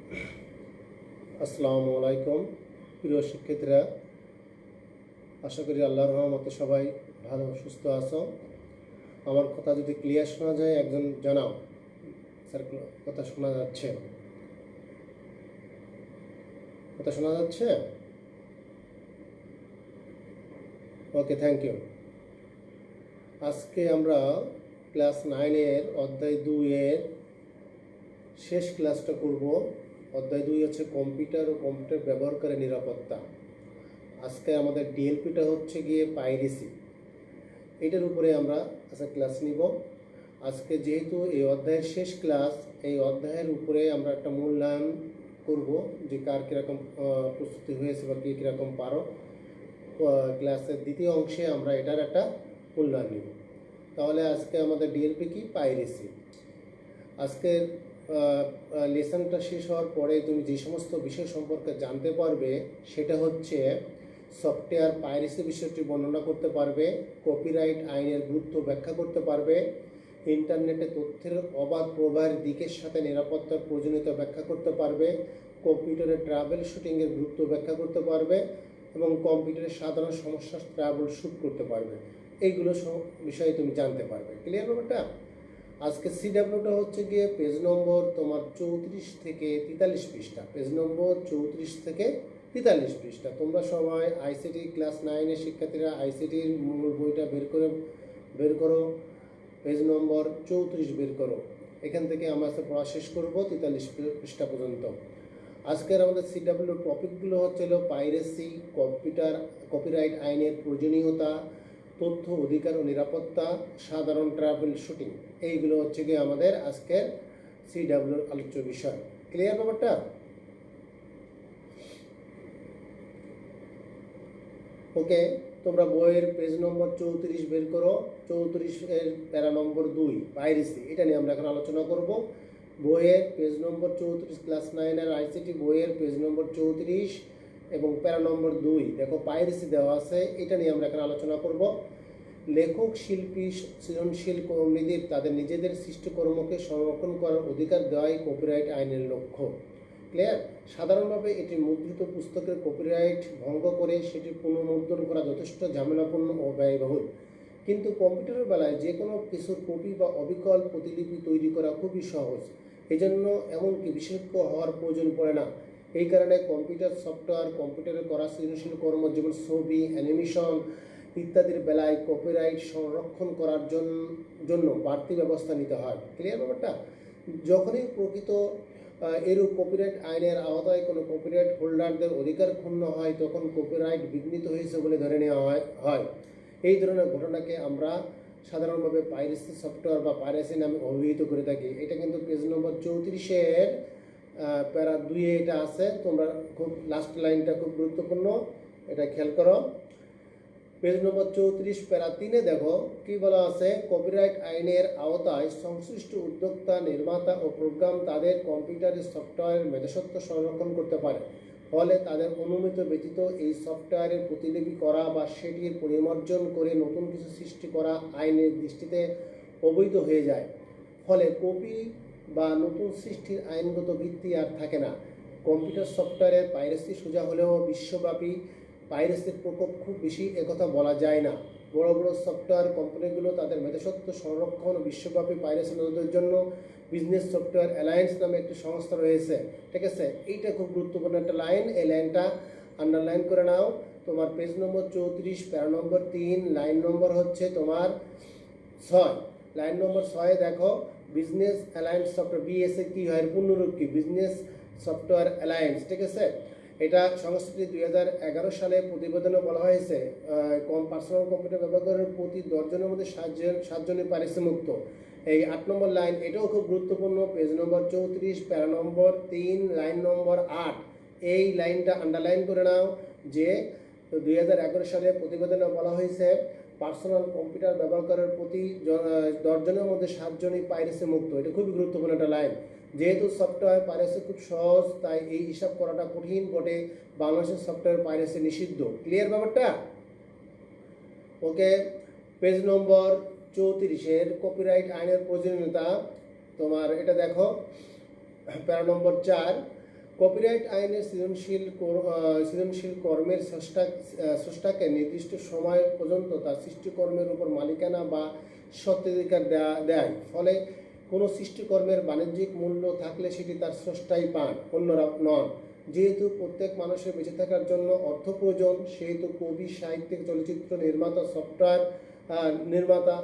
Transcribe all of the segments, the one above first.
আসসালামু আলাইকুম প্রিয় শিক্ষার্থীরা, আশা করি আল্লাহর রহমতে সবাই ভালো সুস্থ আছো। আমার কথা যদি ক্লিয়ার শোনা যায় একজন জানাও। স্যার, কথা শোনা যাচ্ছে? কথা শোনা যাচ্ছে? ওকে, থ্যাংক ইউ। আজকে আমরা ক্লাস 9-এর অধ্যায় 2-এর শেষ ক্লাসটা করব। অধ্যায় 2 হচ্ছে কম্পিউটার ও কম্পিউটার ব্যবহার করে নিরাপত্তা। আজকে আমাদের ডিএলপিটা হচ্ছে গিয়ে পাইরেসি। এটার উপরে আমরা আজকে ক্লাস নিব। আজকে যেহেতু এই অধ্যায়ের শেষ ক্লাস, এই অধ্যায়ের উপরে আমরা একটা মূল্যায়ন করব যে কার কীরকম প্রস্তুতি হয়েছে বা কে কীরকম পারো। ক্লাসের দ্বিতীয় অংশে আমরা এটার একটা মূল্যায়ন নিব। তাহলে আজকে আমাদের ডিএলপি কি? পাইরেসি। আজকের লেসনটা শেষ হওয়ার পরে তুমি যে সমস্ত বিষয় সম্পর্কে জানতে পারবে সেটা হচ্ছে সফটওয়্যার পাইরেসি বিষয়টি বর্ণনা করতে পারবে, কপিরাইট আইনের গুরুত্ব ব্যাখ্যা করতে পারবে, ইন্টারনেটে তথ্যের অবাধ প্রবাহের দিকের সাথে নিরাপত্তার প্রয়োজনীয়তা ব্যাখ্যা করতে পারবে, কম্পিউটারে ট্রাভেল শুটিংয়ের গুরুত্ব ব্যাখ্যা করতে পারবে এবং কম্পিউটারের সাধারণ সমস্যা ট্রাভেল শুট করতে পারবে। এইগুলো বিষয়ে তুমি জানতে পারবে। ক্লিয়ার ব্যাপারটা? আজকে সিডাব্লিউটা হচ্ছে গিয়ে পেজ নম্বর তোমার 34 থেকে 43 পৃষ্ঠা। পেজ নম্বর 34 থেকে 43 পৃষ্ঠা। তোমরা সবাই আইসিটি ক্লাস 9-এর শিক্ষার্থীরা আইসিটির মূল বইটা বের করো। পেজ নম্বর 34 বের করো। এখান থেকে আমরা পড়া শেষ করব 43 পৃষ্ঠা পর্যন্ত। আজকের আমাদের সিডাব্লিউ টপিকগুলো হচ্ছে পাইরেসি, কপিরাইট আইনের প্রয়োজনীয়তা, তথ্য অধিকার ও নিরাপত্তা, সাধারণ ট্রাভেল শুটিং। এইগুলো হচ্ছে গিয়ে আমাদের আজকের সিডাব্লিউর আলোচ্য বিষয়। ক্লিয়ার ব্যাপারটা? ওকে, তোমরা বইয়ের পেজ নম্বর 34 বের করো। 34-এর প্যারা নম্বর 2 পাইরেসি, এটা নিয়ে আমরা এখন আলোচনা করব। বইয়ের পেজ নম্বর 34, ক্লাস 9-এর আইসিটি বইয়ের পেজ নম্বর 34 এবং প্যারা নম্বর 2 দেখো পাইরেসি দেওয়া আছে। এটা নিয়ে আমরা এখন আলোচনা করব। লেখক, শিল্পী, সৃজনশীল কর্মীদের তাদের নিজেদের সৃষ্টিকর্মকে সংরক্ষণ করার অধিকার দেওয়াই কপিরাইট আইনের লক্ষ্য। ক্লিয়ার? সাধারণভাবে এটি মুদ্রিত পুস্তকের কপিরাইট ভঙ্গ করে সেটি পুনর্মুদ্রণ করা যথেষ্ট ঝামেলাপূর্ণ ও ব্যয়বহুল। কিন্তু কম্পিউটারের বেলায় যে কোনো কিছুর কপি বা অবিকল প্রতিলিপি তৈরি করা খুবই সহজ। এজন্য এমনকি বিশেষজ্ঞ হওয়ার প্রয়োজন পড়ে না। এই কারণে কম্পিউটার সফটওয়্যার, কম্পিউটারে করা সৃজনশীল কর্ম যেমন ছবি, অ্যানিমেশন ইত্যাদির বেলায় কপিরাইট সংরক্ষণ করার জন্য বাড়তি ব্যবস্থা নিতে হয়। ক্লিয়ার ব্যাপারটা? যখনই প্রকৃত এরূপ কপিরাইট আইনের আওতায় কোনো কপিরাইট হোল্ডারদের অধিকার ক্ষুণ্ণ হয় তখন কপিরাইট বিঘ্নিত হয়েছে বলে ধরে নেওয়া হয়। এই ধরনের ঘটনাকে আমরা সাধারণভাবে পাইরেসি সফটওয়্যার বা পাইরেসি নামে অভিহিত করে থাকি। এটা কিন্তু পেজ নম্বর 34-এর প্যারা 2-এ এটা আছে। তোমরা খুব লাস্ট লাইনটা খুব গুরুত্বপূর্ণ, এটা খেয়াল করো। পেজ নম্বর 34 প্যারা 3-এ দেখো কি বলা আছে। কপিরাইট আইনের আওতায় সংশ্লিষ্ট উদ্যোক্তা, নির্মাতা ও প্রোগ্রাম তাদের কম্পিউটারের সফটওয়্যারের মেধাস্বত্ব সংরক্ষণ করতে পারে। ফলে তাদের অনুমতি ব্যতীত এই সফটওয়্যারের প্রতিলিপি করা বা সেটির পরিমার্জন করে নতুন কিছু সৃষ্টি করা আইনের দৃষ্টিতে অবৈধ হয়ে যায়। ফলে কপি বা নতুন সৃষ্টির আইনগত ভিত্তি আর থাকে না। কম্পিউটার সফটওয়্যারের পাইরেসি সোজা হলেও বিশ্বব্যাপী পাইরেসির প্রকোপ খুব বেশি একথা বলা যায় না। বড় বড় সফটওয়্যার কোম্পানিগুলো তাদের মেধাস্বত্ব সংরক্ষণ ও বিশ্বব্যাপী পাইরেসি রোধের জন্য বিজনেস সফটওয়্যার অ্যালায়েন্স নামে একটি সংস্থা রয়েছে। ঠিক আছে? এইটা খুব গুরুত্বপূর্ণ একটা লাইন। এই লাইনটা আন্ডারলাইন করে নাও। তোমার পেজ নম্বর 34 প্যারা নম্বর 3 লাইন নম্বর হচ্ছে তোমার 6। লাইন নম্বর 6 দেখো, বিজনেস অ্যালায়েন্স সফটওয়্যার, বিএসএ কি হয়, পূর্ণরূপ কি? Business software alliance. ঠিক আছে? এটা সংস্থাটি 2011 সালে প্রতিবেদনে বলা হয়েছে পার্সোনাল কম্পিউটার ব্যবহারের প্রতি 10 জনের মধ্যে 7 জনই পাইরেসি মুক্ত। এই 8 নম্বর লাইন, এটাও খুব গুরুত্বপূর্ণ। পেজ নম্বর 34 প্যারা নম্বর 3 লাইন নম্বর 8, এই লাইনটা আন্ডারলাইন করে নাও যে 2011 সালে প্রতিবেদনে বলা হয়েছে পার্সোনাল কম্পিউটার ব্যবহারের প্রতি 10 জনের মধ্যে 7 জনই পাইরেসি মুক্ত। এটা খুবই গুরুত্বপূর্ণ একটা লাইন। যেহেতু সফটওয়্যার পাইরেসি খুব সহজ, তাই এই হিসাব করাটা কঠিন বটে। বাংলাদেশের সফটওয়্যার পাইরেসি নিষিদ্ধ। ক্লিয়ার ব্যাপারটা? ওকে, পেজ নম্বর 34-এর কপিরাইট আইনের প্রয়োজনীয়তা তোমার এটা দেখো, প্যারা নম্বর 4। কপিরাইট আইনের সৃজনশীল কর্মের স্রষ্টাকে নির্দিষ্ট সময় পর্যন্ত তার সৃষ্টিকর্মের উপর মালিকানা বা স্বত্বাধিকার দেয়। ফলে কোনো সৃষ্টিকর্মের বাণিজ্যিক মূল্য থাকলে সেটি তার স্রষ্টাই পান, অন্যরা নন। যেহেতু প্রত্যেক মানুষের বেঁচে থাকার জন্য অর্থ প্রয়োজন, সেহেতু কবি, সাহিত্যিক, চলচ্চিত্র নির্মাতা, সফটওয়্যার নির্মাতা,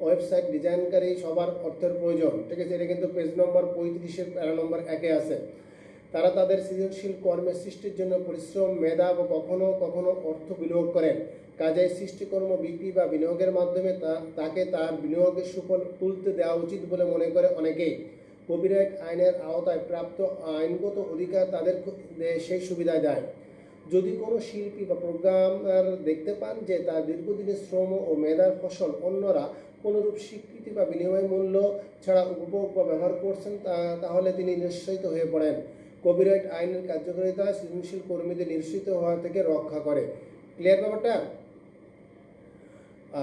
ওয়েবসাইট ডিজাইনকারী সবার অর্থের প্রয়োজন। ঠিক আছে, এটা কিন্তু পেজ নম্বর 35-এর প্যারা নম্বর 1-এ আছে। তারা তাদের সৃজনশীল কর্মের সৃষ্টির জন্য পরিশ্রম, মেধা ও কখনো কখনো অর্থ বিনিয়োগ করেন। কাজেই সৃষ্টিকর্ম বিক্রি বা বিনিয়োগের মাধ্যমে তাকে তার বিনিয়োগের সুফল তুলতে দেওয়া উচিত বলে মনে করে অনেকেই। কপিরাইট আইনের আওতায় প্রাপ্ত আইনগত অধিকার তাদের সেই সুবিধা দেয়। যদি কোনো শিল্পী বা প্রোগ্রামার দেখতে পান যে তার দীর্ঘদিনের শ্রম ও মেধার ফসল অন্যরা কোনোরূপ স্বীকৃতি বা বিনিময় মূল্য ছাড়া উপভোগ বা ব্যবহার করছেন, তাহলে তিনি নিরুৎসাহিত হয়ে পড়েন। কপিরাইট আইনের কার্যকারিতা সৃজনশীল কর্মীদের নিরুৎসাহিত হওয়া থেকে রক্ষা করে। ক্লিয়ার ব্যাপারটা?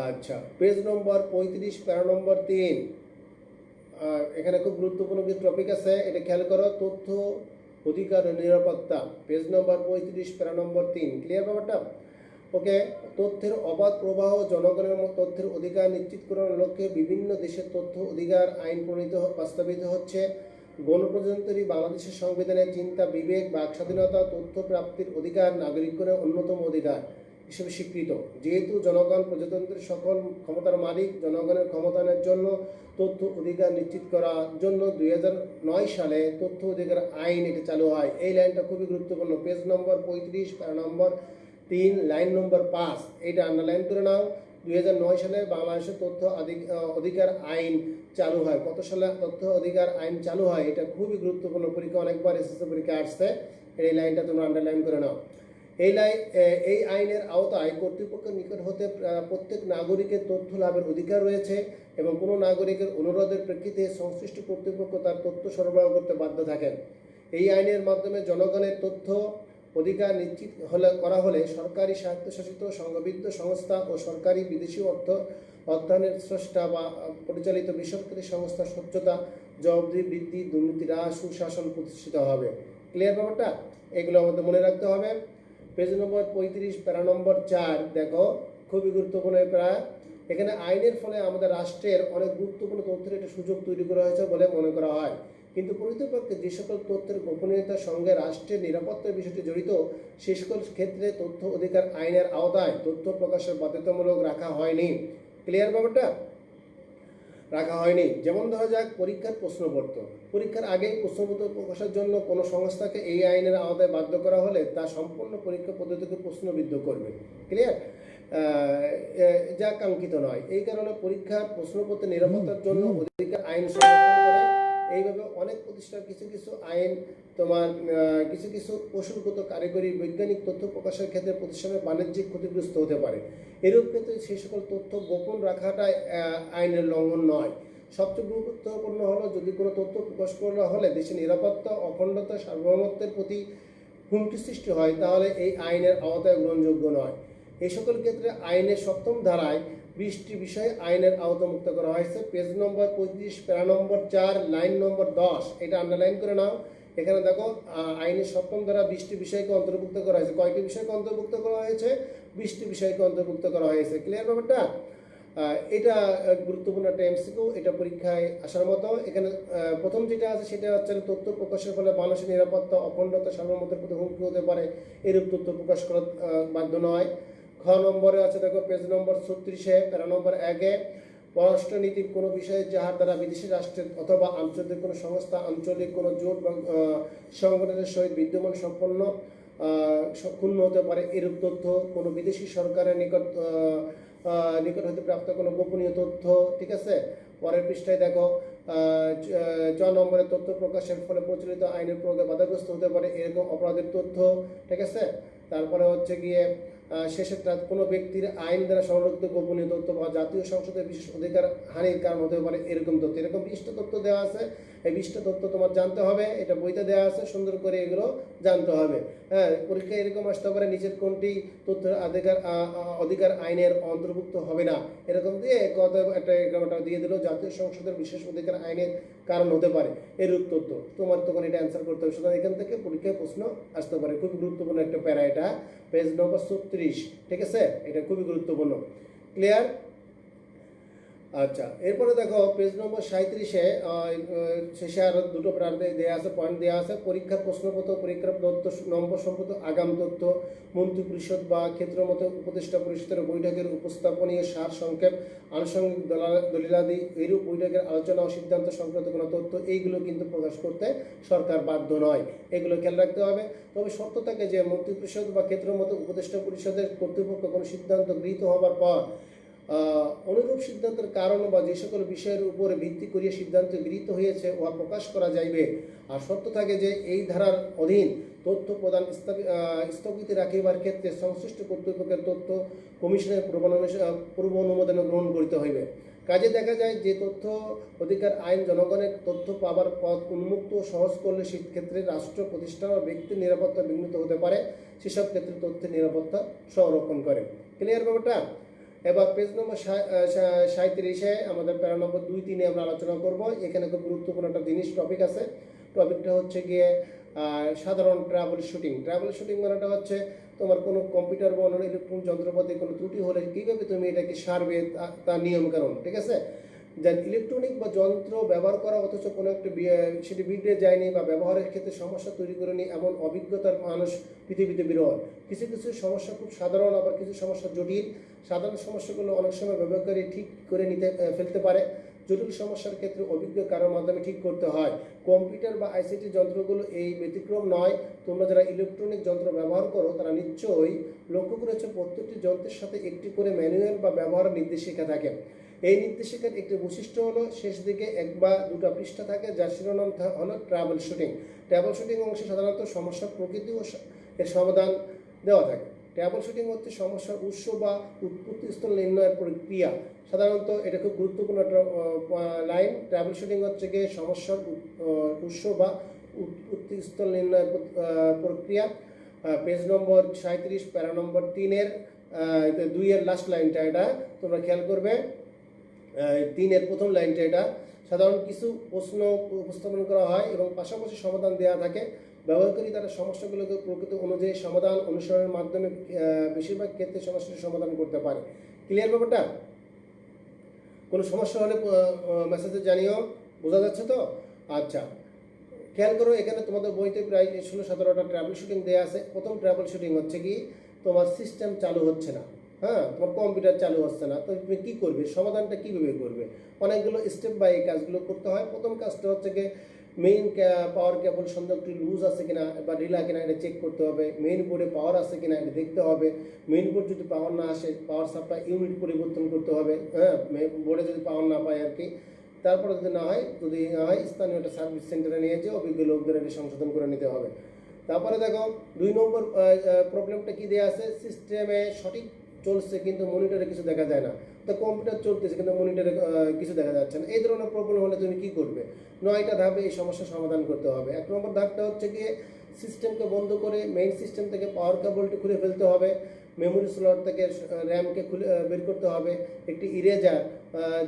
আচ্ছা, পেজ নম্বর 35, প্যারা নম্বর 3। এখানে খুব গুরুত্বপূর্ণ কিছু টপিক আছে, এটা খেয়াল করো। তথ্য অধিকার ও নিরাপত্তা, পেজ নম্বর 35, প্যারা নম্বর 3। ক্লিয়ার ব্যাপারটা? ওকে। তথ্যের অবাধ প্রবাহ, জনগণের তথ্যের অধিকার নিশ্চিত করার লক্ষ্যে বিভিন্ন দেশের তথ্য অধিকার আইন বাস্তবায়িত হচ্ছে। গণপ্রজাতন্ত্রী বাংলাদেশের সংবিধানের চিন্তা, বিবেক, বাক স্বাধীনতা, তথ্য প্রাপ্তির অধিকার নাগরিকের অন্যতম অধিকার হিসেবে স্বীকৃত। যেহেতু জনগণ প্রজাতন্ত্রের সকল ক্ষমতার মালিক, জনগণের ক্ষমতায়নের জন্য তথ্য অধিকার নিশ্চিত করার জন্য 2009 সালে তথ্য অধিকার আইন এটা চালু হয়। এই লাইনটা খুবই গুরুত্বপূর্ণ। পেজ নম্বর 35, প্যারা নম্বর 3, লাইন নম্বর 5, এইটা আন্ডারলাইন করে নাও। 2009 সালে বাংলাদেশের তথ্য অধিকার আইন চালু হয়। কত সালে তথ্য অধিকার আইন চালু হয়? এটা খুবই গুরুত্বপূর্ণ, পরীক্ষা অনেকবার এসএসসি পরীক্ষা আসছে। এই লাইনটা তোমরা আন্ডারলাইন করে নাও। এই আইনের আওতায় কর্তৃপক্ষের নিকট হতে প্রত্যেক নাগরিকের তথ্য লাভের অধিকার রয়েছে এবং কোনো নাগরিকের অনুরোধের প্রেক্ষিতে সংশ্লিষ্ট কর্তৃপক্ষ তার তথ্য সরবরাহ করতে বাধ্য থাকেন। এই আইনের মাধ্যমে জনগণের তথ্য অধিকার নিশ্চিত করা হলে সরকারি, স্বায়ত্তশাসিত, সংঘবদ্ধ সংস্থা ও সরকারি, বিদেশি অর্থায়নের স্রষ্টা বা পরিচালিত বেসরকারি সংস্থার স্বচ্ছতা, জবাবদিহি বৃদ্ধি, দুর্নীতি হ্রাস, সুশাসন প্রতিষ্ঠিত হবে। ক্লিয়ার ব্যাপারটা? এগুলো আমাদের মনে রাখতে হবে। পেজ নম্বর 35, প্যারা নম্বর 4 দেখো, খুবই গুরুত্বপূর্ণ প্যারা। এখানে আইনের ফলে আমাদের রাষ্ট্রের অনেক গুরুত্বপূর্ণ তথ্যের একটা সুযোগ তৈরি করা হয়েছে বলে মনে করা হয়। কিন্তু প্রকৃতপক্ষে যে সকল তথ্যের গোপনীয়তার সঙ্গে রাষ্ট্রের নিরাপত্তার বিষয়টি জড়িত, সে সকল ক্ষেত্রে তথ্য অধিকার আইনের আওতায় তথ্য প্রকাশের বাধ্যতামূলক রাখা হয়নি। ক্লিয়ার ব্যাপারটা? রাখা হয়নি। যেমন ধরা যাক পরীক্ষার প্রশ্নপত্র। পরীক্ষার আগেই প্রশ্নপত্র প্রকাশের জন্য কোনো সংস্থাকে এই আইনের আওতায় বাধ্য করা হলে তা সম্পূর্ণ পরীক্ষা পদ্ধতিকে প্রশ্নবিদ্ধ করবে। ক্লিয়ার? যা কাঙ্ক্ষিত নয়। এই কারণে পরীক্ষার প্রশ্নপত্রের নিরাপত্তার জন্য অধিকার আইন সংরক্ষণ করে। এইভাবে অনেক প্রতিষ্ঠান কিছু আইন তোমার কিছু কৌশলগত, কারিগরি, বৈজ্ঞানিক তথ্য প্রকাশের ক্ষেত্রে প্রতিষ্ঠানের বাণিজ্যিক ক্ষতিগ্রস্ত হতে পারে। এরূপ ক্ষেত্রে সেই সকল তথ্য গোপন রাখাটাই আইনের লঙ্ঘন নয়। সবচেয়ে গুরুত্বপূর্ণ হলো, যদি কোনো তথ্য প্রকাশ করা হলে দেশের নিরাপত্তা, অখণ্ডতা, সার্বভৌমত্বের প্রতি হুমকি সৃষ্টি হয়, তাহলে এই আইনের আওতায় গ্রহণযোগ্য নয়। এই সকল ক্ষেত্রে আইনের 7ম ধারায় 20টি বিষয়ে আইনের আওতামুক্ত করা হয়েছে। পেজ নম্বর 35, প্যারা নম্বর 4, লাইন নম্বর 10, এটা আন্ডারলাইন করে নাও। এখানে দেখো আইনের 7ম ধারা 20টি বিষয়কে অন্তর্ভুক্ত করা হয়েছে। কয়টি বিষয়কে অন্তর্ভুক্ত করা হয়েছে? 20টি বিষয়কে অন্তর্ভুক্ত করা হয়েছে। ক্লিয়ার ব্যাপারটা? এটা গুরুত্বপূর্ণ একটা এমসিকিউ, এটা পরীক্ষায় আসার মতো। এখানে প্রথম যেটা আছে সেটা হচ্ছে তথ্য প্রকাশের ফলে মানুষের নিরাপত্তা, অখণ্ডতা, সার্বভৌমত্বের প্রতি হুমকি হতে পারে, এরূপ তথ্য প্রকাশ করা বাধ্য নয়। খ নম্বরে আছে দেখো, পেজ নম্বর 36, প্যারা নম্বর 1-এ, পররাষ্ট্রনীতির কোনো বিষয়ে যাহার দ্বারা বিদেশি রাষ্ট্রের অথবা আন্তর্জাতিক কোনো সংস্থা, আঞ্চলিক কোনো জোট বা সংগঠনের সহিত বিদ্যমান সম্পন্ন ক্ষুণ্ণ হতে পারে, এরূপ তথ্য কোনো বিদেশি সরকারের নিকট হতে প্রাপ্ত কোনো গোপনীয় তথ্য। ঠিক আছে? পরের পৃষ্ঠায় দেখো 4 নম্বরে, তথ্য প্রকাশের ফলে প্রচলিত আইনের প্রয়োগে বাধাগ্রস্ত হতে পারে এরকম অপরাধের তথ্য। ঠিক আছে? তারপরে হচ্ছে গিয়ে শেষেরটা কোনো ব্যক্তির আইন দ্বারা সংরক্ষিত গোপনীয় তথ্য বা জাতীয় সংসদের বিশেষ অধিকার হানির কারণ হতে পারে এরকম তথ্য, এরকম 20টা তথ্য দেওয়া আছে। এই 20টা তথ্য তোমার জানতে হবে, এটা বইতে দেওয়া আছে, সুন্দর করে এগুলো জানতে হবে। হ্যাঁ, পরীক্ষায় এরকম আসতে পারে নিচের কোনটি তথ্যের অধিকার আইনের অন্তর্ভুক্ত হবে না, এরকম দিয়ে একটা দিয়ে দিল জাতীয় সংসদের বিশেষ অধিকার আইনের কারণ হতে পারে এরূপ তথ্য, তোমার তখন এটা অ্যান্সার করতে হবে। সুতরাং এখান থেকে পরীক্ষায় প্রশ্ন আসতে পারে, খুব গুরুত্বপূর্ণ একটা প্যারা এটা, পেজ নম্বর 36, ঠিক আছে, এটা খুবই গুরুত্বপূর্ণ। ক্লিয়ার? আচ্ছা, এরপরে দেখো পেজ নম্বর 37-এ শেষে আরও দুটো প্রার্থী দেওয়া আছে, পয়েন্ট দেওয়া আছে। পরীক্ষার প্রশ্নপত্র, পরীক্ষার তথ্য নম্বর সম্পর্কিত আগাম তথ্য, মন্ত্রী পরিষদ বা ক্ষেত্রমতো উপদেষ্টা পরিষদের বৈঠকের উপস্থাপনীয় সার সংক্ষেপ, আনুষঙ্গিক দলিলাদি, এইরূপ বৈঠকের আলোচনা ও সিদ্ধান্ত সংক্রান্ত কোনো তথ্য, এইগুলো কিন্তু প্রকাশ করতে সরকার বাধ্য নয়, এগুলো খেয়াল রাখতে হবে। তবে শর্ত থাকে যে মন্ত্রী পরিষদ বা ক্ষেত্রমতো উপদেষ্টা পরিষদের কর্তৃপক্ষ কোনো সিদ্ধান্ত গৃহীত হবার পর অনুরূপ সিদ্ধান্তের কারণ বা যে সকল বিষয়ের উপরে ভিত্তি করিয়া সিদ্ধান্ত গৃহীত হয়েছে উহা প্রকাশ করা যাইবে। আর শর্ত থাকে যে এই ধারার অধীন তথ্য প্রদান স্থগিত রাখিবার ক্ষেত্রে সংশ্লিষ্ট কর্তৃপক্ষের তথ্য কমিশনের পূর্ব অনুমোদন গ্রহণ করিতে হইবে। কাজে দেখা যায় যে তথ্য অধিকার আইন জনগণের তথ্য পাবার পথ উন্মুক্ত ও সহজ করলে সেক্ষেত্রে রাষ্ট্র প্রতিষ্ঠান ও ব্যক্তির নিরাপত্তা বিঘ্নিত হতে পারে, সেসব ক্ষেত্রে তথ্যের নিরাপত্তা সংরক্ষণ করে। ক্লিয়ার ব্যাপারটা? এবার পেজ নম্বর 37-এ আমাদের প্যারা নম্বর 2-3-এ আমরা আলোচনা করব। এখানে খুব গুরুত্বপূর্ণ একটা টপিক আছে। টপিকটা হচ্ছে গিয়ে সাধারণ ট্রাভেল শুটিং। ট্রাভেল শুটিং মানেটা হচ্ছে তোমার কোনো কম্পিউটার বা অন্যান্য ইলেকট্রনিক যন্ত্রপাতি কোনো ত্রুটি হলে কীভাবে তুমি এটাকে সারবে তার নিয়মকানুন, ঠিক আছে। যার ইলেকট্রনিক বা যন্ত্র ব্যবহার করা অথচ কোনো একটা সেটি বিগড়ে যায়নি বা ব্যবহারের ক্ষেত্রে সমস্যা তৈরি করেনি এমন অভিজ্ঞতার মানুষ পৃথিবীতে বিরল। কিছু কিছু সমস্যা খুব সাধারণ, আবার কিছু সমস্যা জটিল। সাধারণ সমস্যাগুলো অনেক সময় ব্যবহারকারী ঠিক করে ফেলতে পারে, জটিল সমস্যার ক্ষেত্রে অভিজ্ঞ কারোর মাধ্যমে ঠিক করতে হয়। কম্পিউটার বা আইসিটি যন্ত্রগুলো এই ব্যতিক্রম নয়। তোমরা যারা ইলেকট্রনিক যন্ত্র ব্যবহার করো তারা নিশ্চয়ই লক্ষ্য করেছো প্রত্যেকটি যন্ত্রের সাথে একটি করে ম্যানুয়াল বা ব্যবহার নির্দেশিকা থাকে। এই নির্দেশিকার একটি বৈশিষ্ট্য হলো শেষ দিকে 1 বা 2টা পৃষ্ঠা থাকে, যার শিরোনাম হলো ট্রাভেল শুটিং। ট্রাভেল শুটিং অংশে সাধারণত সমস্যার প্রকৃতি ও এর সমাধান দেওয়া থাকে। ট্রাভেল শুটিং হচ্ছে সমস্যার উৎস বা উৎপত্তিস্থল নির্ণয়ের প্রক্রিয়া। সাধারণত এটা খুব গুরুত্বপূর্ণ একটা লাইন। ট্রাভেল শুটিং হচ্ছে গিয়ে সমস্যার উৎস বা উৎপত্তিস্থল নির্ণয়ের প্রক্রিয়া। পেজ নম্বর 37, প্যারা নম্বর 3-এর 2-এর লাস্ট লাইনটা, এটা তোমরা খেয়াল করবে। 3-এর প্রথম লাইনটা, এটা সাধারণ কিছু প্রশ্ন উপস্থাপন করা হয় এবং পাশাপাশি সমাধান দেওয়া থাকে। ব্যবহারকারী তারা সমস্যাগুলোকে প্রকৃতি অনুযায়ী সমাধান অনুসরণের মাধ্যমে বেশিরভাগ ক্ষেত্রে সমস্যার সমাধান করতে পারে। ক্লিয়ার ব্যাপারটা? কোনো সমস্যা হলে মেসেজে জানিও। বোঝা যাচ্ছে তো? আচ্ছা, খেয়াল করো, এখানে তোমাদের বইতে প্রায় 16-17টা ট্রাভেল শুটিং দেওয়া আছে। প্রথম ট্রাভেল শুটিং হচ্ছে কি, তোমার সিস্টেম চালু হচ্ছে না, হ্যাঁ, তোমার কম্পিউটার চালু হচ্ছে না, তো তুমি কী করবে, সমাধানটা কীভাবে করবে? অনেকগুলো স্টেপ বাই এই কাজগুলো করতে হয়। প্রথম কাজটা হচ্ছে কি, মেইন পাওয়ার কেবল সংযোগটি লুজ আছে কিনা বা ঢিলা কিনা এটা চেক করতে হবে। মেইন বোর্ডে পাওয়ার আছে কিনা এটা দেখতে হবে। মেইন বোর্ড যদি পাওয়ার না আসে, পাওয়ার সাপ্লাই ইউনিট পরিবর্তন করতে হবে, হ্যাঁ, বোর্ডে যদি পাওয়ার না পায় আর কি। তারপরে যদি না হয় স্থানীয় একটা সার্ভিস সেন্টারে নিয়ে যেয়ে অভিজ্ঞ লোকদের এটা সংশোধন করে নিতে হবে। তারপরে দেখো 2 নম্বর প্রবলেমটা কি দেওয়া আছে, সিস্টেমে সঠিক চলছে কিন্তু মনিটরে কিছু দেখা যায় না। তো কম্পিউটার চলতেছে কিন্তু মনিটরে কিছু দেখা যাচ্ছে না। এই ধরনের প্রবলেম হলে তুমি কি করবে? 9টা ধাপে এই সমস্যার সমাধান করতে হবে। 1 নম্বর ধাপটা হচ্ছে গিয়ে সিস্টেমকে বন্ধ করে মেইন সিস্টেম থেকে পাওয়ার কেবলটি খুলে ফেলতে হবে। মেমোরি স্লট থেকে র্যামকে বের করতে হবে। একটি ইরেজার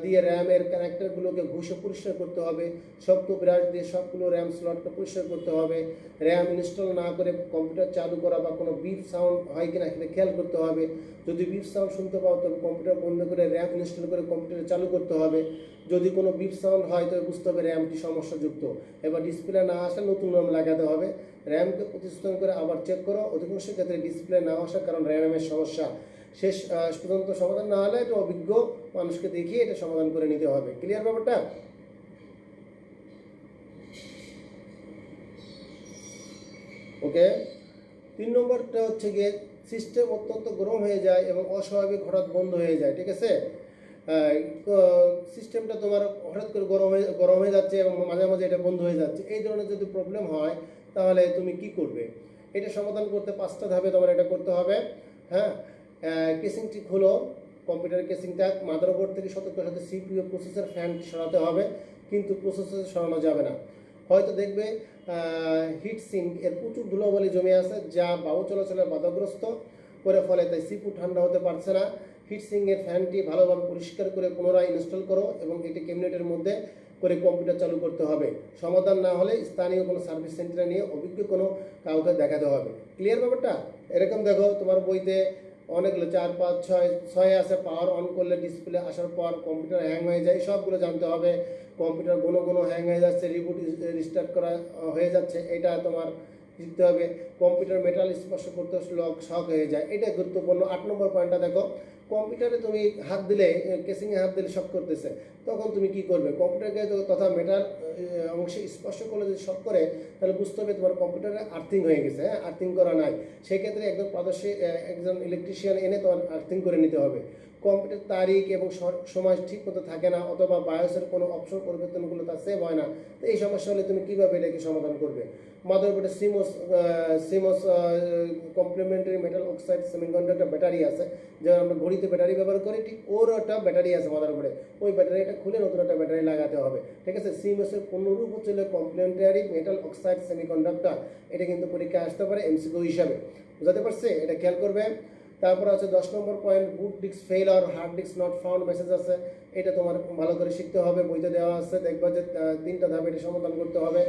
দিয়ে র্যামের কানেক্টরগুলোকে ঘষে পরিষ্কার করতে হবে। শক্ত ব্রাশ দিয়ে সবগুলো র্যাম স্লটকে পরিষ্কার করতে হবে। র্যাম ইনস্টল না করে কম্পিউটার চালু করা বা কোনো বিপ সাউন্ড হয় কিনা সেটা খেয়াল করতে হবে। যদি বিপ সাউন্ড শুনতে পাও তবে কম্পিউটার বন্ধ করে র্যাম ইনস্টল করে কম্পিউটারে চালু করতে হবে। যদি কোনো বিপ সাউন্ড হয় তবে বুঝতে হবে র্যামটি সমস্যাযুক্ত। এবার ডিসপ্লে না আসলে নতুন র্যাম লাগাতে হবে। র্যামকে প্রতিস্থাপন করে আবার চেক করো। অধিকাংশ ক্ষেত্রে ডিসপ্লে না আসার কারণ র্যামের সমস্যা। শেষ পর্যন্ত সমাধান না হলে এটা অভিজ্ঞ মানুষকে দেখিয়ে এটা সমাধান করে নিতে হবে। ক্লিয়ার ব্যাপারটা? ওকে। 3 নম্বরটা হচ্ছে গিয়ে সিস্টেম অত্যন্ত গরম হয়ে যায় এবং অস্বাভাবিক হঠাৎ বন্ধ হয়ে যায়, ঠিক আছে। সিস্টেমটা তোমার হঠাৎ করে গরম হয়ে যাচ্ছে এবং মাঝে মাঝে এটা বন্ধ হয়ে যাচ্ছে। এই ধরনের যদি প্রবলেম হয় তাহলে তুমি কি করবে? এটা সমাধান করতে 5টা ধাপে তোমার এটা করতে হবে। হ্যাঁ, কেসিংটি খুলো, কম্পিউটারের কেসিংটা মাদারবোর্ড থেকে সতর্কতার সাথে সিপিইউ প্রসেসর ফ্যানটি সরাতে হবে, কিন্তু প্রসেসর সরানো যাবে না। হয়তো দেখবে হিট সিঙ্ক এর প্রচুর ধুলোবালি জমে আছে, যা বায়ু চলাচলে বাধাগ্রস্ত করে, ফলে তাই সিপিইউ ঠান্ডা হতে পারছে না। হিট সিঙ্কের ফ্যানটি ভালোভাবে পরিষ্কার করে পুনরায় ইনস্টল করো এবং এটি ক্যাবিনেটের মধ্যে করে কম্পিউটার চালু করতে হবে। সমাধান না হলে স্থানীয় কোনো সার্ভিস সেন্টারে নিয়ে অভিজ্ঞ কোনো কাউকে দেখাতে হবে। ক্লিয়ার ব্যাপারটা? এরকম দেখো তোমার বইতে অনেকগুলো 4, 5, 6 আছে, পাওয়ার অন করলে ডিসপ্লে আসার পর কম্পিউটার হ্যাং হয়ে যায়, সবগুলো জানতে হবে। কম্পিউটার কোনো হ্যাং হয়ে যাচ্ছে, রিবুট রিস্টার্ট করা হয়ে যাচ্ছে, এটা তোমার শিখতে হবে। কম্পিউটার মেটাল স্পর্শ করতে লক শক হয়ে যায়, এটা গুরুত্বপূর্ণ। 8 নম্বর পয়েন্টটা দেখো, কম্পিউটারে তুমি হাত দিলে, কেসিংয়ে হাত দিলে শক করতেছে, তখন তুমি কি করবে? কম্পিউটারকে তথা মেটাল অংশে স্পর্শ করলে যদি শক করে, তাহলে বুঝতে হবে তোমার কম্পিউটারে আর্থিং হয়ে গেছে। হ্যাঁ, আর্থিং করা নাই, সেক্ষেত্রে একজন ইলেকট্রিশিয়ান এনে তোমার আর্থিং করে নিতে হবে। কম্পিউটার তারিখ এবং সময় ঠিক মতো থাকে না, অথবা বায়োসের কোনো অপশন পরিবর্তনগুলো তার সেভ হয় না, তো এই সমস্যা হলে তুমি কীভাবে এটাকে সমাধান করবে? মাদারবোর্ডে CMOS complementary metal oxide semiconductor battery আছে, যেমন আমরা ঘড়িতে ব্যাটারি ব্যবহার করি, ঠিক ওর একটা ব্যাটারি আছে মাদারবোর্ডে, ওই ব্যাটারিটা খুলে নতুন একটা ব্যাটারি লাগাতে হবে। ঠিক আছে, সিমোসের পূর্ণরূপ হচ্ছে কমপ্লিমেন্টারি মেটাল অক্সাইড সেমিকন্ডাক্টর। এটা কিন্তু পরীক্ষায় আসতে পারে এমসিকিউ হিসাবে, বুঝতে পারছে? এটা খেয়াল করবে। তারপর আছে 10 number point, boot disk fail আর hard disk not found message আছে, এটা তোমার ভালো করে শিখতে হবে, বইতে দেওয়া আছে, দেখবা যে 3টা ধাপে এটা সমাধান করতে হবে।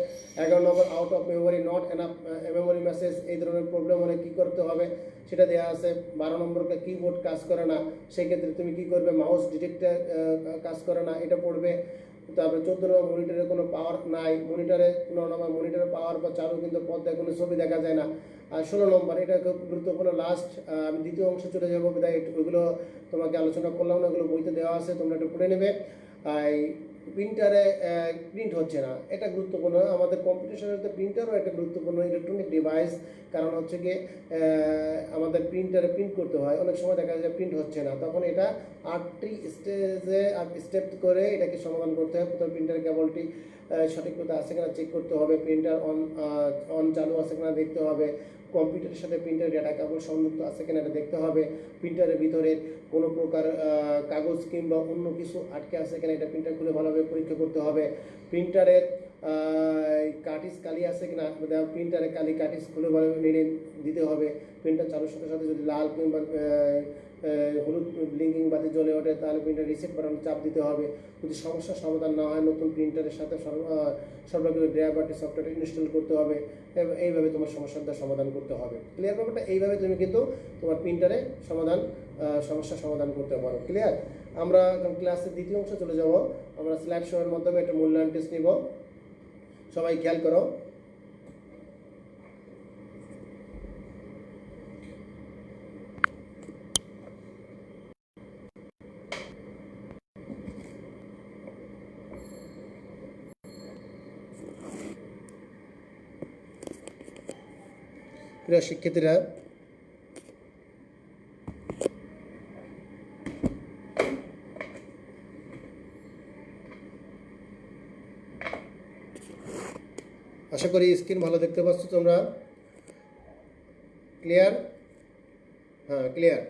11 number, out of memory, not enough memory message, এই ধরনের প্রবলেম হলে কী করতে হবে সেটা দেওয়া আছে। 12 নম্বরকে কিবোর্ড কাজ করে না, সেক্ষেত্রে তুমি কী করবে? মাউস ডিটেক্টর কাজ করে না, এটা পড়বে। তারপরে 14 নম্বর, মনিটরে কোনো পাওয়ার নাই, মনিটরে 15 নম্বর, মনিটরে পাওয়ার বা চালু কিন্তু পর্দায় কোনো ছবি দেখা যায় না। আর 16 নম্বর, এটা খুব গুরুত্বপূর্ণ, লাস্ট আমি দ্বিতীয় অংশে চলে যাবো, বিদায় ওইগুলো তোমাকে আলোচনা করলাম না, ওগুলো বইতে দেওয়া আছে, তোমরা একটু পড়ে নেবে। এই প্রিন্টারে প্রিন্ট হচ্ছে না, এটা গুরুত্বপূর্ণ। আমাদের কম্পিউটারের সাথে প্রিন্টারও একটা গুরুত্বপূর্ণ ইলেকট্রনিক ডিভাইস, কারণ হচ্ছে গিয়ে আমাদের প্রিন্টারে প্রিন্ট করতে হয়, অনেক সময় দেখা যায় প্রিন্ট হচ্ছে না, তখন এটা 8টি স্টেপ করে এটাকে সমাধান করতে হয়। প্রথমে প্রিন্টার কেবলটি সঠিক মতো আছে কিনা চেক করতে হবে, প্রিন্টার অন চালু আছে কিনা দেখতে হবে, কম্পিউটারের সাথে প্রিন্টার ডেটা কেবল সংযুক্ত আছে কিনা এটা দেখতে হবে, প্রিন্টারের ভিতরে কোনো প্রকার কাগজ কিংবা অন্য কিছু আটকে আছে কিনা এটা প্রিন্টার খুলে ভালোভাবে পরীক্ষা করতে হবে। প্রিন্টারের কার্টিজ কালি আছে কিনা, প্রিন্টারে কার্টিজ খুলে ভালোভাবে নিয়ে দিতে হবে। প্রিন্টার চালুর সাথে সাথে যদি লাল কিংবা হলুদ ব্লিঙ্কিং বাতি জ্বলে ওঠে, তাহলে প্রিন্টার রিসেট বাটন চাপ দিতে হবে। যদি সমস্যার সমাধান না হয়, নতুন প্রিন্টারের সাথে সর্বাগ্রে ড্রাইভারটি সফটওয়্যার ইনস্টল করতে হবে। এইভাবে তোমার সমস্যাটা সমাধান করতে হবে। ক্লিয়ার ব্যাপারটা? এইভাবে তুমি কিন্তু তোমার প্রিন্টারে সমস্যার সমাধান করতে পারো। ক্লিয়ার? আমরা ক্লাসের দ্বিতীয় অংশে চলে যাব, আমরা স্লাইড শোয়ের মাধ্যমে একটা মূল্যায়ন টেস্ট নিব, সবাই খেয়াল করো। প্রিয় শিক্ষার্থীরা, আশা করি স্ক্রিন ভালো দেখতে পাচ্ছ তোমরা। ক্লিয়ার? হ্যাঁ, ক্লিয়ার।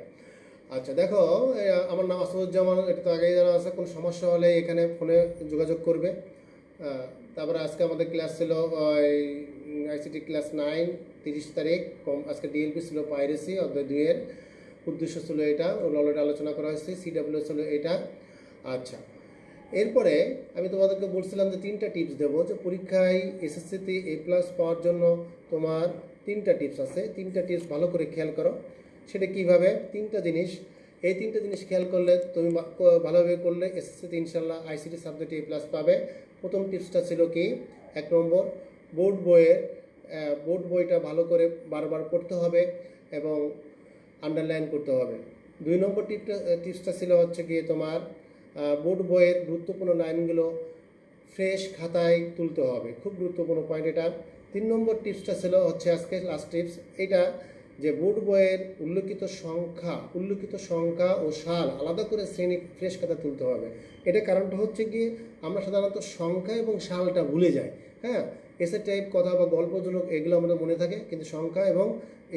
আচ্ছা, দেখো, আমার নাম আসাদুজ্জামান, এটা তো আগেই জানা আছে। কোনো সমস্যা হলে এখানে ফোনে যোগাযোগ করবে। তারপরে আজকে আমাদের ক্লাস ছিল আইসিটি ক্লাস 9, 30 তারিখ। আজকে ডিএলপি ছিল পাইরেসি অধ্যায় 2 এর উদ্দেশ্য ছিল এটা, অলরেডি আলোচনা করা হয়েছে। সিডাব্লিউ ছিল এটা। আচ্ছা, এরপরে আমি তোমাদেরকে বলছিলাম যে 3টা টিপস দেবো, যে পরীক্ষায় এসএসসিতে A+ পাওয়ার জন্য তোমার 3টা টিপস আছে। 3টা টিপস ভালো করে খেয়াল করো। সেটা কীভাবে? 3টা জিনিস, এই 3টা জিনিস খেয়াল করলে তুমি ভালোভাবে করলে এসএসসিতে ইনশাল্লাহ আইসিটি সাবজেক্টে A+ পাবে। প্রথম টিপসটা ছিল কি? 1 নম্বর, বোর্ড বইটা ভালো করে বারবার পড়তে হবে এবং আন্ডারলাইন করতে হবে। 2 নম্বর টিপসটা ছিল হচ্ছে গিয়ে তোমার বোর্ড বইয়ের গুরুত্বপূর্ণ লাইনগুলো ফ্রেশ খাতায় তুলতে হবে, খুব গুরুত্বপূর্ণ পয়েন্ট এটা। 3 নম্বর টিপসটা ছিল হচ্ছে আজকে লাস্ট টিপস, এটা যে বোর্ড বইয়ের উল্লেখিত সংখ্যা ও সাল আলাদা করে শ্রেণী ফ্রেশ খাতা তুলতে হবে। এটা কারণটা হচ্ছে গিয়ে আমরা সাধারণত সংখ্যা এবং সালটা ভুলে যাই। হ্যাঁ, এসে টাইপ কথা বা গল্পজনক এগুলো আমাদের মনে থাকে, কিন্তু সংখ্যা এবং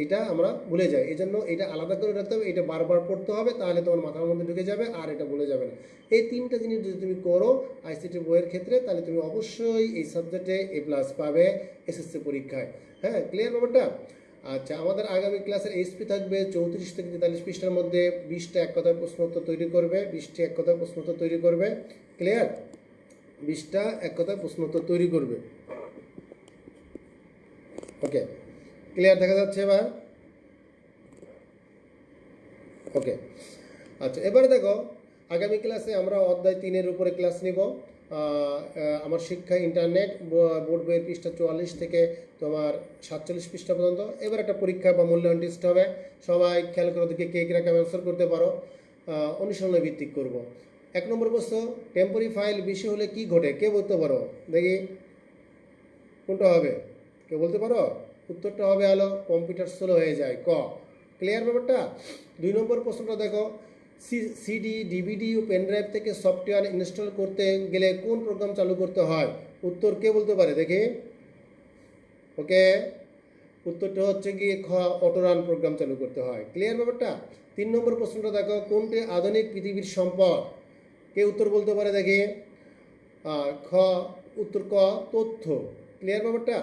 এটা আমরা ভুলে যাই। এই জন্য এটা আলাদা করে রাখতে হবে, এটা বারবার পড়তে হবে, তাহলে তোমার মাথার মধ্যে ঢুকে যাবে আর এটা ভুলে যাবে না। এই তিনটা জিনিস যদি তুমি করো আইসিটি বইয়ের ক্ষেত্রে, তাহলে তুমি অবশ্যই এই সাবজেক্টে A+ পাবে এসএসসি পরীক্ষায়। হ্যাঁ, ক্লিয়ার ব্যাপারটা? আচ্ছা, আমাদের আগামী ক্লাসের এইচপি থাকবে 34 থেকে 43 পৃষ্ঠার মধ্যে 20টা এক কথায় প্রশ্ন উত্তর তৈরি করবে, 20টি এক কথায় প্রশ্ন উত্তর তৈরি করবে। ক্লিয়ার? 20টা এক কথায় প্রশ্ন উত্তর তৈরি করবে। ওকে, ক্লিয়ার দেখা যাচ্ছে এবার? ওকে, আচ্ছা এবারে দেখো, আগামী ক্লাসে আমরা অধ্যায় 3-এর উপরে ক্লাস নিব। আমার শিক্ষা ইন্টারনেট বোর্ড বইয়ের পৃষ্ঠা 44 থেকে তোমার 47 পৃষ্ঠা পর্যন্ত। এবার একটা পরীক্ষা বা মূল্যায়ন টেস্ট হবে, সবাই খেয়াল করে দিকে কে কিরকম অ্যান্সার করতে পারো, অনুসরণে ভিত্তিক করব। 1 নম্বর প্রশ্ন, টেম্পোরারি ফাইল বেশি হলে কি ঘটে, কে বলতে পারো দেখি? কোনটা হবে, কে বলতে পারো? উত্তরটা হবে হলো কম্পিউটার স্লো হয়ে যায়, ক। ক্লিয়ার ব্যাপারটা? 2 নম্বর প্রশ্নটা দেখো, সিডি ডিভিডি ও পেনড্রাইভ থেকে সফটওয়্যার ইনস্টল করতে গেলে কোন প্রোগ্রাম চালু করতে হয়? উত্তর কে বলতে পারে দেখি? ওকে, উত্তরটা হচ্ছে কি খ, অটোরান প্রোগ্রাম চালু করতে হয়। ক্লিয়ার ব্যাপারটা? 3 নম্বর প্রশ্নটা দেখো, কোনটি আধুনিক পৃথিবীর সম্পদ, কে উত্তর বলতে পারে দেখি? খ, উত্তর ক, তথ্য। ক্লিয়ার ব্যাপারটা?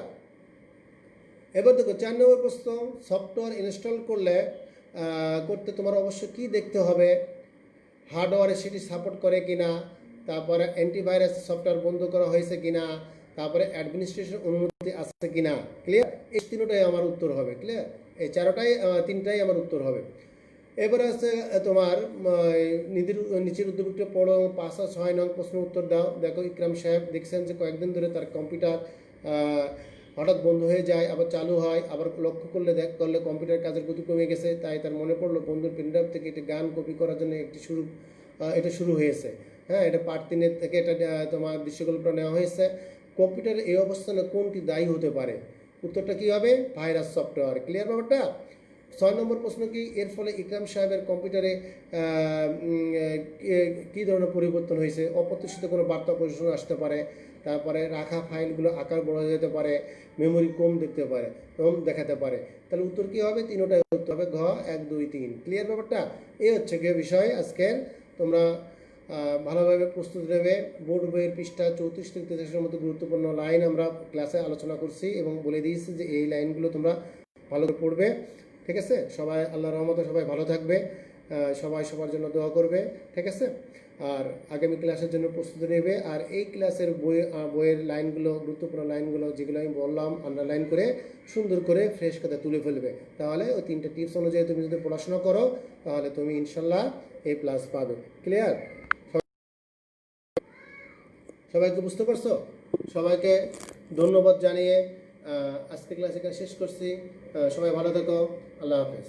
এবার দেখো 4 নম্বর প্রশ্ন, সফটওয়্যার ইনস্টল করতে তোমার অবশ্য কি দেখতে হবে? হার্ডওয়্যারে সেটি সাপোর্ট করে কিনা, তারপরে অ্যান্টিভাইরাস সফটওয়্যার বন্ধ করা হয়েছে কিনা, তারপরে অ্যাডমিনিস্ট্রেশন অনুমতি আছে কিনা। ক্লিয়ার? এই তিনটাই আমার উত্তর হবে। ক্লিয়ার? এই তিনটাই আমার উত্তর হবে। এবারে আছে তোমার নিচের উদ্যোগটা পড়ো, 5 আর 6 নং প্রশ্ন উত্তর দাও। দেখো ইকরাম সাহেব দেখছেন যে কয়েকদিন ধরে তার কম্পিউটার হঠাৎ বন্ধ হয়ে যায়, আবার চালু হয়, আবার লক্ষ্য করলে কম্পিউটার কাজের গতি কমে গেছে। তাই তার মনে পড়লো বন্ধুর পেনড্রাইভ থেকে একটি গান কপি করার জন্য এটা শুরু হয়েছে। হ্যাঁ, এটা পার্ট 3 থেকে এটা তোমার দৃশ্যকল্পটা নেওয়া হয়েছে। কম্পিউটারের এই অবস্থানে কোনটি দায়ী হতে পারে? উত্তরটা কি হবে? Virus software. ক্লিয়ার ব্যাপারটা? 6 নম্বর প্রশ্ন কি, এর ফলে ইকরাম সাহেবের কম্পিউটারে কী ধরনের পরিবর্তন হয়েছে? অপ্রত্যাশিত কোনো বার্তা পরিবেশন আসতে পারে, তারপরে রাখা ফাইলগুলো আকার বড় হয়ে যেতে পারে, মেমোরি কম দেখাতে পারে। তাহলে উত্তর কী হবে? তিনটাই উত্তর হবে ঘ, 1, 2, 3। ক্লিয়ার ব্যাপারটা? এই হচ্ছে গিয়ে বিষয় আজকের। তোমরা ভালোভাবে প্রস্তুতি নেবে। বোর্ড বইয়ের পৃষ্ঠা 34 থেকে 43-এর মতো গুরুত্বপূর্ণ লাইন আমরা ক্লাসে আলোচনা করছি এবং বলে দিয়েছি যে এই লাইনগুলো তোমরা ভালো করে পড়বে। ঠিক আছে? সবাই আল্লাহর রহমতে সবাই ভালো থাকবে, সবাই সবার জন্য দোয়া করবে। ঠিক আছে? আর আগামী ক্লাসের জন্য প্রস্তুতি নেবে। আর এই ক্লাসের বইয়ের লাইনগুলো, গুরুত্বপূর্ণ লাইনগুলো যেগুলো আমি বললাম, আন্ডারলাইন করে সুন্দর করে ফ্রেশ খাতা তুলে ফেলবে। তাহলে ওই 3টে টিপস অনুযায়ী তুমি যদি পড়াশোনা করো, তাহলে তুমি ইনশাল্লাহ A+ পাবে। ক্লিয়ার? সবাইকে বুঝতে পারছো? সবাইকে ধন্যবাদ জানিয়ে আজকে ক্লাস এখানে শেষ করছি। সবাই ভালো থেকো। আল্লাহ হাফেজ।